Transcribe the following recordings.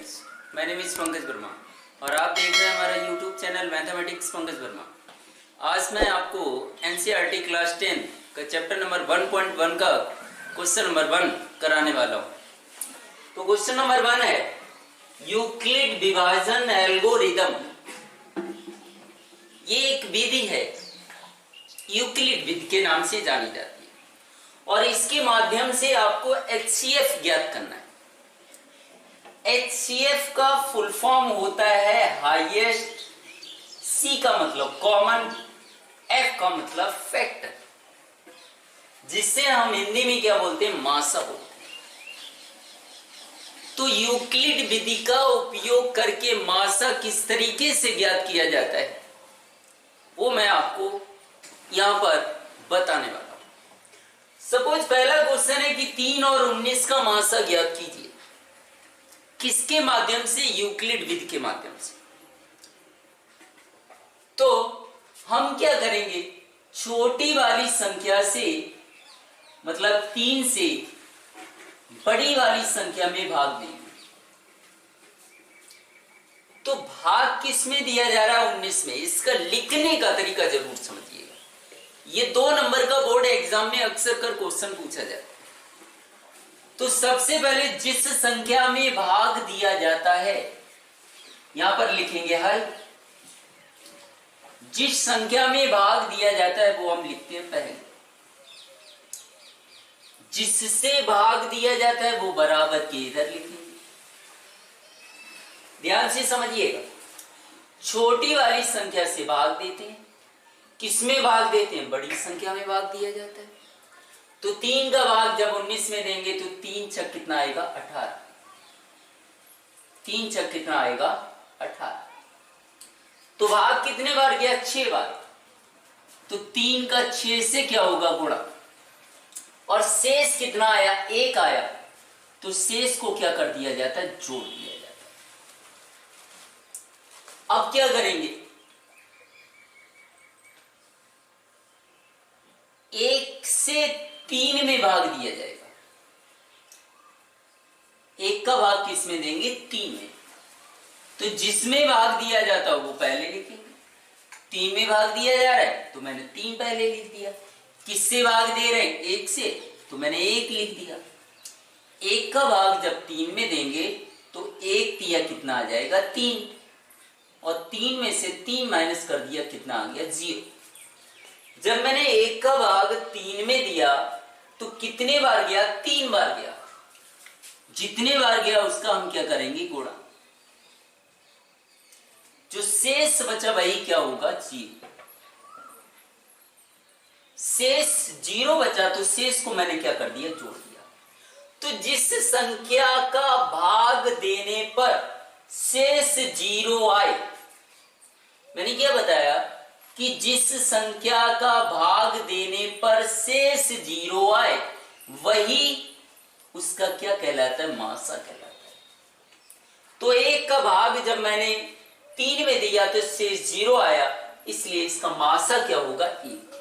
Students, my name is Pankaj Verma और आप देख रहे हैं हमारा YouTube channel mathematics Pankaj Verma. आज मैं आपको एनसीईआरटी क्लास 10 का चैप्टर नंबर 1.1 का क्वेश्चन नंबर 1 कराने वाला हूँ। तो क्वेश्चन नंबर 1 है यूक्लिड विभाजन एल्गोरिदम। ये एक विधि है, यूक्लिड विधि के नाम से जानी जाती है और इसके माध्यम से आपको एचसीएफ ज्ञात करना है। HCF का फुल फॉर्म होता है हाईएस्ट, C का मतलब कॉमन, F का मतलब फैक्टर, जिससे हम हिंदी में क्या बोलते हैं, मासा बोलते हैं। तो यूक्लिड विधि का उपयोग करके मासा किस तरीके से ज्ञात किया जाता है वो मैं आपको यहां पर बताने वाला हूं। सपोज पहला क्वेश्चन है कि 3 और 19 का मासा ज्ञात कीजिए। किसके माध्यम से? यूक्लिड विधि के माध्यम से। तो हम क्या करेंगे, छोटी वाली संख्या से मतलब 3 से बड़ी वाली संख्या में भाग देंगे। तो भाग किस में दिया जा रहा है? 19 में। इसका लिखने का तरीका जरूर समझिएगा। ये 2 नंबर का बोर्ड एग्जाम में अक्सर कर क्वेश्चन पूछा जाता है। तो सबसे पहले जिस संख्या में भाग दिया जाता है यहां पर लिखेंगे हल। जिस संख्या में भाग दिया जाता है वो हम लिखते हैं पहले। जिससे भाग दिया जाता है वो बराबर के इधर लिखेंगे। ध्यान से समझिएगा, छोटी वाली संख्या से भाग देते हैं। किसमें भाग देते हैं? बड़ी संख्या में भाग दिया जाता है। तो 3 का भाग जब 19 में देंगे तो 3 छक कितना आएगा? 18। 3 छक कितना आएगा? 18। तो भाग कितने बार गया? 6 बार। तो 3 का 6 से क्या होगा? गुणा। और शेष कितना आया? 1 आया। तो शेष को क्या कर दिया जाता है? जोड़ दिया जाता है। अब क्या करेंगे? 1 से 3 में भाग दिया जाएगा। 1 का भाग किस में देंगे? 3 में। तो जिसमें भाग दिया जाता है वो पहले लिखेंगे। 3 में भाग दिया जा रहा है तो मैंने 3 पहले लिख दिया। किससे भाग दे रहे हैं? 1 से, तो मैंने 1 लिख दिया। 1 का भाग जब 3 में देंगे तो 1 तिया कितना आ जाएगा? 3। और 3 में से 3 माइनस कर दिया, कितना आ गया? 0। जब मैंने 1 का भाग 3 में दिया तो कितने बार गया? 3 बार गया। जितने बार गया उसका हम क्या करेंगे? गुणा। जो शेष बचा वही क्या होगा? 0। शेष 0 बचा तो शेष को मैंने क्या कर दिया? जोड़ दिया। तो जिस संख्या का भाग देने पर शेष 0 आए, मैंने क्या बताया कि जिस संख्या का भाग देने पर शेष 0 आए वही उसका क्या कहलाता है? मासा कहलाता है। तो 1 का भाग जब मैंने 3 में दिया तो शेष 0 आया, इसलिए इसका मासा क्या होगा? 1।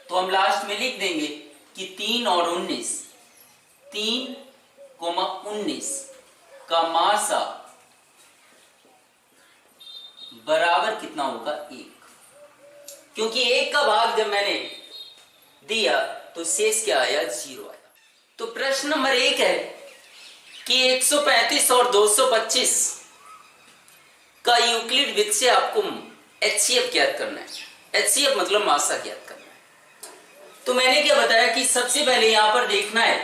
तो हम लास्ट में लिख देंगे कि 3 और 19, 3, 19 का मासा बराबर कितना होगा? 1। क्योंकि 1 का भाग जब मैंने दिया तो शेष क्या आया? 0 आया। तो प्रश्न नंबर 1 है कि 135 और 225 का यूक्लिड विधि से आपको एचसीएफ ज्ञात करना है। एचसीएफ मतलब मासा ज्ञात करना है। तो मैंने क्या बताया कि सबसे पहले यहां पर देखना है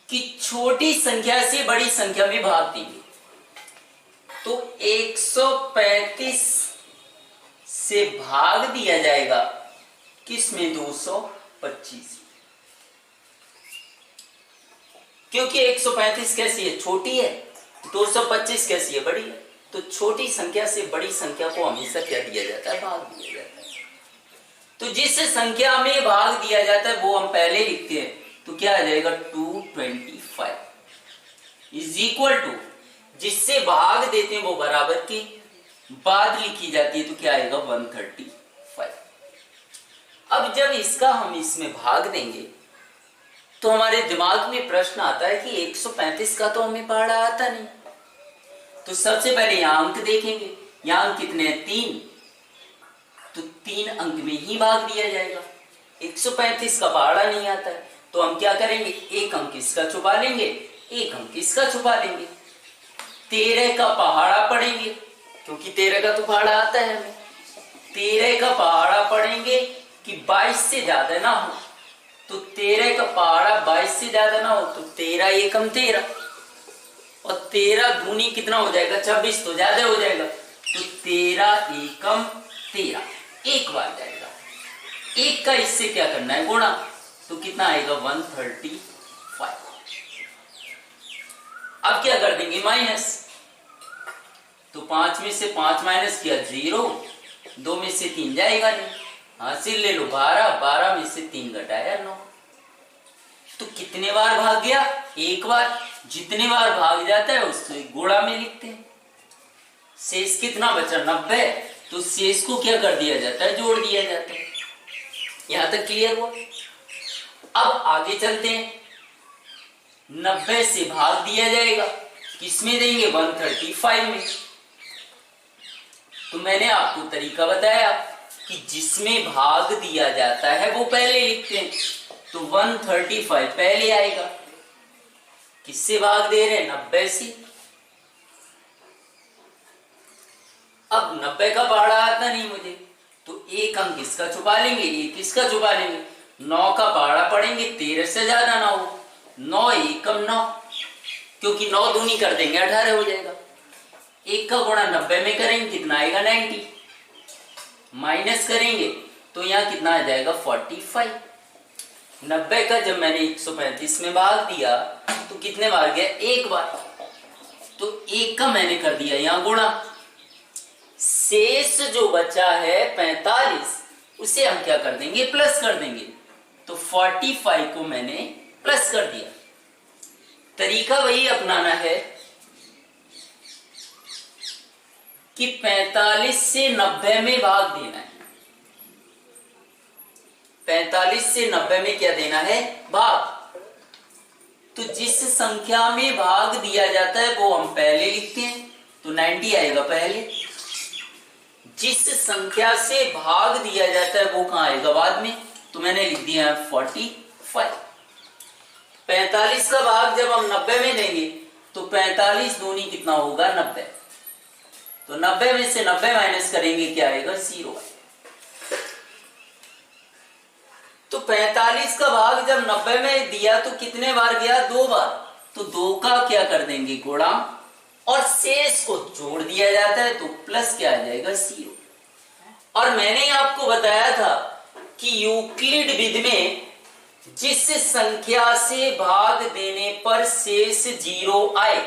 कि छोटी संख्या से बड़ी संख्या में भाग देंगे। तो 135 से भाग दिया जाएगा किसमें? 225। क्योंकि 135 कैसी है? छोटी है। 225 कैसी है? बड़ी है। तो छोटी संख्या से बड़ी संख्या को हमेशा क्या दिया जाता है? भाग दिया जाता है। तो जिस संख्या में भाग दिया जाता है वो हम पहले लिखते हैं। तो क्या आ जाएगा? 225 इज इक्वल टू, जिससे भाग देते हैं वो बराबर की बाद लिखी जाती है तो क्या आएगा? 135। अब जब इसका हम इसमें भाग देंगे तो हमारे दिमाग में प्रश्न आता है कि 135 का तो हमें पहाड़ा आता नहीं। तो सबसे पहले यहाँ अंक देखेंगे, यहाँ अंक कितने हैं 3, तो 3 अंक में ही भाग दिया जाएगा। 135 का पहाड़ा नहीं आता है तो हम क्या करेंगे, एक अंक इसका छुपा लेंगे, एक अंक इसका छुपा लेंगे। 13 का पहाड़ा पढ़ेंगे, क्योंकि 13 का तो पहाड़ा आता है हमें। 13 का पहाड़ा पढ़ेंगे कि 22 से ज्यादा ना हो, तो 13 का पहाड़ा 22 से ज्यादा ना हो, तो 13 एकम 13, और 13 दूनी कितना हो जाएगा 26, तो ज्यादा हो जाएगा, तो 13 एकम 13 एक बार जाएगा। एक का इससे क्या करना है गुणा, तो कितना आएगा 135। अब क्या कर देंगे माइनस, तो 5 में से 5 माइनस किया 0, 2 में से 3 जाएगा नहीं, हासिल ले लो 12, 12 में से 3 घटाया 9। तो कितने बार भाग गया, एक बार। जितने बार भाग जाता है उसको गुणा में लिखते हैं। शेष कितना बचा 90, तो शेष को क्या कर दिया जाता है, जोड़ दिया जाता है। यहां तक क्लियर हुआ। अब आगे चलते हैं, 90 से भाग दिया जाएगा, किसमें देंगे 135 में। तो मैंने आपको तरीका बताया कि जिसमें भाग दिया जाता है वो पहले लिखते हैं, तो 135 पहले आएगा। किससे भाग दे रहे हैं 90 से। अब 90 का पहाड़ा आता नहीं मुझे, तो एक अंक इसका छुपा लेंगे, एक इसका छुपा लेंगे। 9 का पहाड़ा पढ़ेंगे, 13 से ज्यादा ना हो, 9 एकम 9, क्योंकि 9 दूनी कर देंगे 18 हो जाएगा। एक का गुणा 90 में करेंगे, कितना आएगा 90, माइनस करेंगे तो यहाँ कितना आ जाएगा 45। 90 का जब मैंने 135 में भाग दिया तो कितने बार गया, एक बार, तो एक का मैंने कर दिया यहाँ गुणा। शेष जो बचा है 45, उसे हम क्या कर देंगे, प्लस कर देंगे। तो 45 को मैंने प्लस कर दिया। तरीका वही अपनाना है कि 45 से 90 में भाग देना है। 45 से 90 में क्या देना है, भाग। तो जिस संख्या में भाग दिया जाता है वो हम पहले लिखते हैं, तो 90 आएगा पहले। जिस संख्या से भाग दिया जाता है वो कहां आएगा बाद में, तो मैंने लिख दिया है 45। 45 का भाग जब हम 90 में देंगे तो 45 दूनी कितना होगा 90, तो 90 में से 90 माइनस करेंगे क्या आएगा 0 आएगा। तो 45 का भाग जब 90 में दिया तो कितने बार गया, 2 बार, तो 2 का क्या कर देंगे गुणा, और शेष को जोड़ दिया जाता है तो प्लस क्या आ जाएगा 0। और मैंने आपको बताया था कि यूक्लिड विधि में जिस संख्या से भाग देने पर शेष 0 आए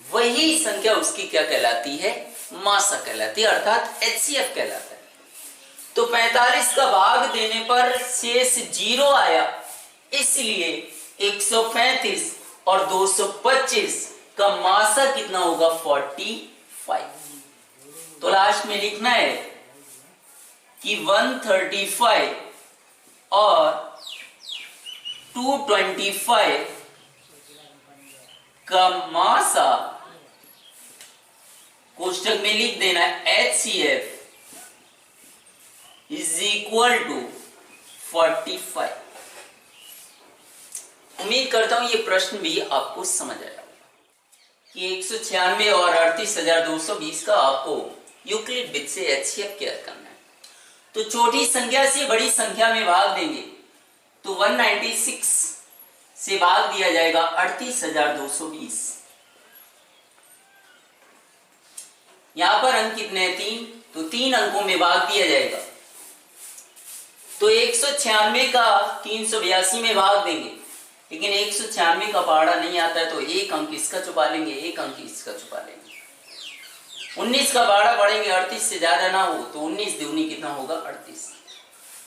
वही संख्या उसकी क्या कहलाती है, मासा कहलाती है, अर्थात HCF कहलाता है। तो 45 का भाग देने पर शेष 0 आया, इसलिए 135 और 225 का मासा कितना होगा 45। तो लास्ट में लिखना है कि 135 और 225 का मासा कोष्टक में लिख देना HCF इज इक्वल टू 45। उम्मीद करता हूं ये प्रश्न भी आपको समझ आया कि 196 और 38,220 का आपको यूक्लिड विधि से HCF क्या करना है। तो छोटी संख्या से बड़ी संख्या में भाग देंगे तो 196 से भाग दिया जाएगा 38,220। यहां पर अंक कितने हैं 3, तो 3 अंकों में भाग दिया जाएगा। तो 196 का 382 में भाग देंगे, लेकिन 196 का पहाड़ा नहीं आता है तो एक अंक इसका छुपा लेंगे, एक अंक इसका छुपा लेंगे। 19 का पहाड़ा पढ़ेंगे, 38 से ज्यादा ना हो, तो 19 दूनी कितना होगा 38।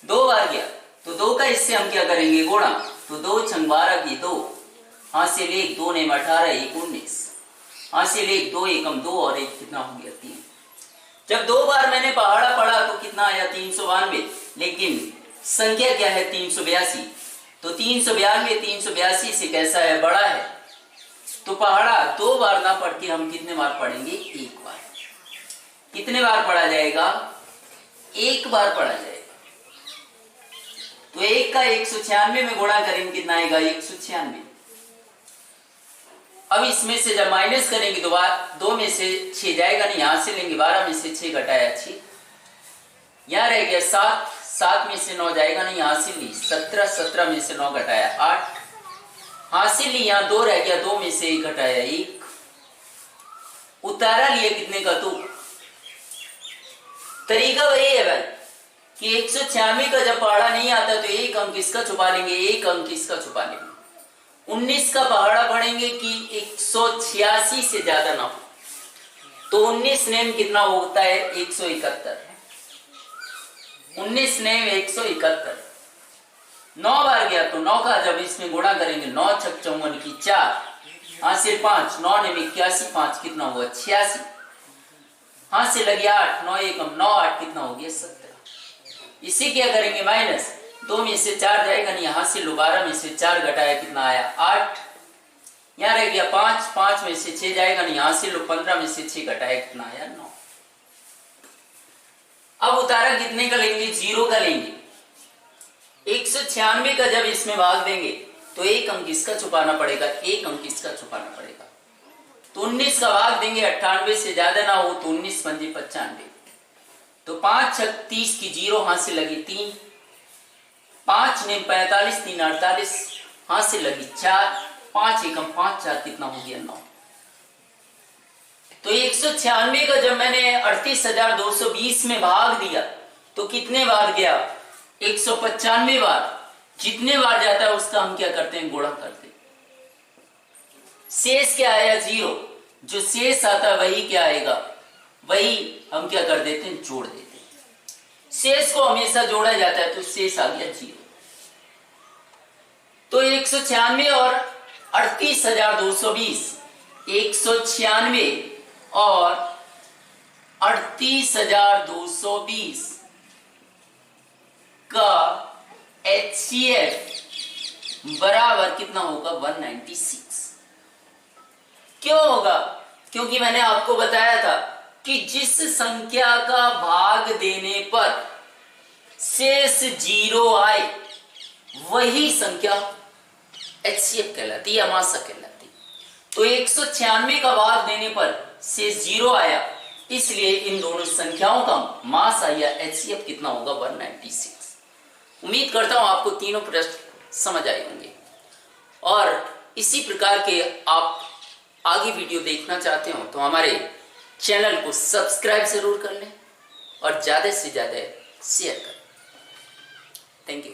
2 बार गया तो 2 का इससे हम क्या करेंगे गुणा, तो 2 छंग 12 की 2, हासिल 1, 2 ने 18, 1 19, हासिल 1, 2 एकम 2 और 1 कितना हो गया 3। जब 2 बार मैंने पहाड़ा पढ़ा तो कितना आया 392, लेकिन संख्या क्या है 382, तो 382 से कैसा है, बड़ा है। तो पहाड़ा 2 बार ना पढ़ के हम कितने बार पढ़ेंगे, 1 बार। कितने बार पढ़ा जाएगा, 1 बार पढ़ा जाएगा। तो 1 का 196 में गुणा करेंगे कितना आएगा, 196। अब इसमें से जब माइनस करेंगे तो 2 में से 6 जाएगा नहीं, यहां से लेंगे 12 में से 6 घटाया 6, यहां रह गया 7, 7 में से 9 जाएगा नहीं, यहां से ली 17, 17 में से 9 घटाया 8, हासिल ली, यहां 2 रह गया, 2 में से 1 घटाया 1, उतारा लिया कितने का, 2। तरीका वही है भाई कि 196 का जब पहाड़ा नहीं आता तो 1 अंक इसका छुपा लेंगे, 1 अंक इसका छुपा लेंगे। 19 का पहाड़ा पढ़ेंगे कि 186 से ज्यादा ना हो, तो 19 नेम कितना होता है, 171। 19 नेम 171, 9 बार गया तो 9 का जब इसमें गुणा करेंगे, 9 छक 54 की 4, हासिल 5, 9 नेम 81, 5 कितना हुआ, 86, हासिल लगे 8, 9 एकम 9, 8 कितना हो गया, 17। इसी क्या करेंगे, माइनस 2 में से 4 जाएगा नहीं, यहां से लो 12 में से 4 घटाया कितना आया, 8, यहां रह गया 5, 5 में से 6 जाएगा नहीं, यहां से लो 15 में से 6 घटाया कितना आया, 9। अब उतारा कितने का लेंगे, 0 का लेंगे। 196 का जब इसमें भाग देंगे तो 1 अंक इसका छुपाना पड़ेगा, 1 अंक इसका छुपाना पड़ेगा। तो 19 का भाग देंगे, 98 से ज्यादा ना हो तो 19 पंजे 95, तो 5 छक 30 की 0, हासिल लगी 3, 5 ने 45, 3 48, हासिल लगी 4, 5 एकम 5, 4 कितना हो गया, 9। तो 196 का जब मैंने 38,220 में भाग दिया तो कितने बार गया, 195 बार। जितने बार जाता है उसका हम क्या करते हैं, गुणा करते हैं। शेष क्या आया, 0। जो शेष आता वही क्या आएगा, वही हम क्या कर देते हैं, जोड़ देते हैं। शेष को हमेशा जोड़ा जाता है, तो शेष आ गया 0। तो 196 और 38,220, 196 और 38,220 का HCF बराबर कितना होगा, 196। क्यों होगा, क्योंकि मैंने आपको बताया था कि जिस संख्या का भाग देने पर शेष 0 आए वही संख्या HCF कहलाती है, अमाशा कहलाती है। तो 196 का भाग देने पर शेष 0 आया, इसलिए इन दोनों संख्याओं का मास या HCF कितना होगा, 196। उम्मीद करता हूं आपको तीनों प्रश्न समझ आए होंगे, और इसी प्रकार के आप आगे वीडियो देखना चाहते हो तो हमारे चैनल को सब्सक्राइब जरूर कर लें और ज्यादा से ज्यादा शेयर करें। Thank you.